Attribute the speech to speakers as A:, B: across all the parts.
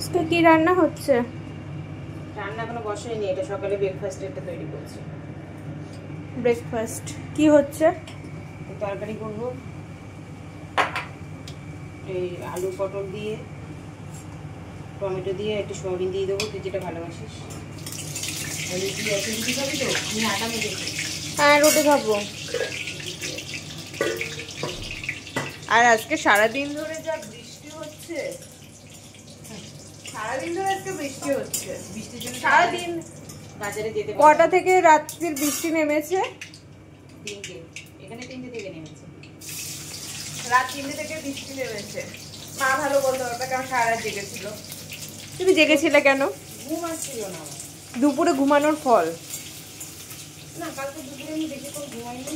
A: আজকে কি রান্না হচ্ছে?
B: রান্না এখনো বসাইনি, এটা সকালে ব্রেকফাস্ট এটা তৈরি করছি।
A: ব্রেকফাস্ট কি হচ্ছে?
B: তরকারি করব, এই আলু পটল দিয়ে, টমেটো দিয়ে, একটু সয়াবিন দিয়ে দেবো, তুই যেটা ভালোবাসিস। রুটি আছে, রুটি খাবি তো? আমি আটা মেখেছি।
A: হ্যাঁ, রুটি খাবো। আর আজকে সারাদিন ধরে যা বৃষ্টি হচ্ছে, সারাদিন ধরে আজকে বৃষ্টি হচ্ছে।
B: বৃষ্টির জন্য
A: সারাদিন
B: বাজারে যেতে পারবো
A: কটা থেকে রাত্রির বৃষ্টি নেমেছে?
B: 3টে, এখানে 3টে থেকে নেমেছে।
A: রাত 3টে থেকে বৃষ্টি নেমেছে। মা ভালো বলতে পারবে, কারণ সারা রাত জেগেছিল। তুমি জেগেছিলে কেন?
B: ঘুম আসছিল না আমার।
A: দুপুরে ঘুমানোর ফল।
B: না, কালকে দুপুরে আমি বেশিক্ষণ ঘুমাইনি,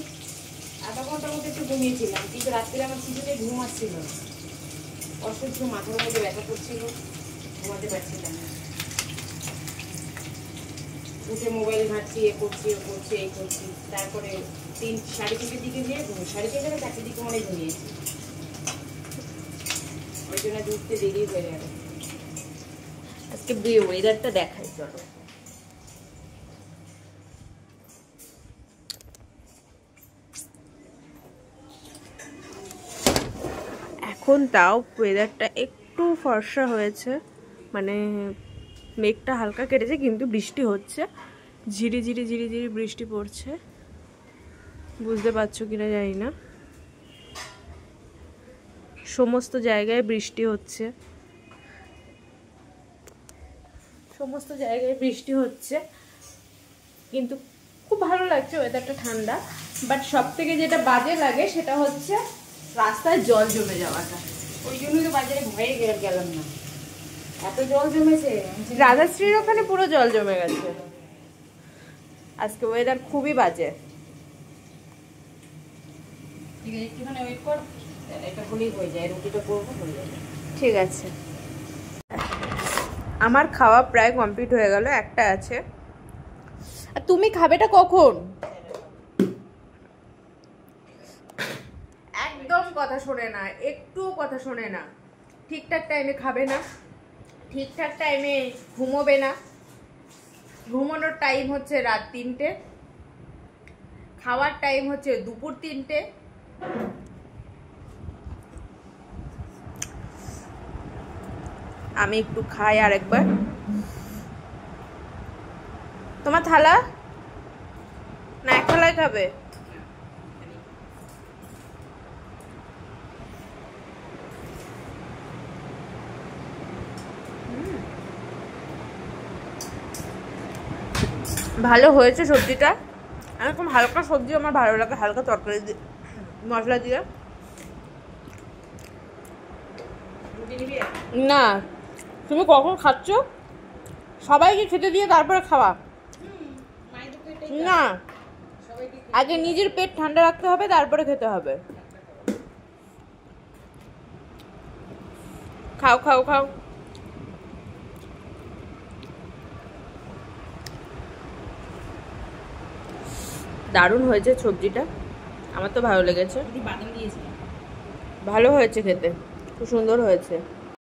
B: আধা ঘন্টার মধ্যে একটু ঘুমিয়েছিলাম, কিন্তু রাত্রে আমার কিছুতে ঘুম আসছিল না। অসহ্য মাথার মধ্যে ব্যথা করছিল, ঘুমাতে পারছিলাম না। উঠে মোবাইল ঘাটছি, এ করছি, ও করছি, এই করছি। তারপরে 3-3:30 দিকে গিয়ে 3:30 থেকে 4 দিকে মনে ঘুমিয়েছি। ওই জন্য উঠতে দেরি হয়ে গেল।
A: আজকে ওয়েদারটা দেখাই চলো। এখন তাও ওয়েদারটা একটু ফর্সা হয়েছে, মানে মেঘটা হালকা কেটেছে, কিন্তু বৃষ্টি হচ্ছে। ঝিরি ঝিরি ঝিরি ঝিরি বৃষ্টি পড়ছে, বুঝতে পারছো কিনা জানি না। সমস্ত জায়গায় বৃষ্টি হচ্ছে, সমস্ত জায়গায় বৃষ্টি হচ্ছে, কিন্তু খুব ভালো লাগছে, ওয়েদারটা ঠান্ডা। বাট সব থেকে যেটা বাজে লাগে সেটা হচ্ছে রাস্তায় জল জমে যাওয়াটা।
B: ওই জন্যই তো বাজারে ভয়ে গেলাম না, এত জল জমেছে।
A: রাধাশ্রীর ওখানে পুরো জল জমে গেছে। আজকে ওয়েদার খুবই বাজে।
B: ঠিক আছে, একটুখানি ওয়েট কর, এটা হলেই হয়ে যায়, রুটিটা করবো, হয়ে যাবে।
A: ঠিক আছে, আমার খাওয়া প্রায় কমপ্লিট হয়ে গেল, একটা আছে। আর তুমি খাবেটা কখন? একদম কথা শোনে না, একটুও কথা শোনে না। ঠিকঠাক টাইমে খাবে না, ঠিকঠাক টাইমে ঘুমোবে না। ঘুমানোর টাইম হচ্ছে রাত 3টে, খাওয়ার টাইম হচ্ছে দুপুর 3টে। আমি একটু খাই আরেকবার। তোমার থালা না, এক থালায় খাবে? ভালো হয়েছে সবজিটা। এরকম হালকা সবজি আমার ভালো লাগে, হালকা তরকারি দিয়ে, মশলা দিয়ে। না, তুমি কখন খাচ্ছ? সবাইকে খেতে দিয়ে তারপরে খাওয়া না, আগে নিজের পেট ঠান্ডা রাখতে হবে, তারপরে খেতে হবে। খাও খাও খাও। দারুণ হয়েছে সবজিটা, আমার তো ভালো লেগেছে।
B: বাদাম দিয়েছিলাম।
A: ভালো হয়েছে খেতে, খুব সুন্দর হয়েছে।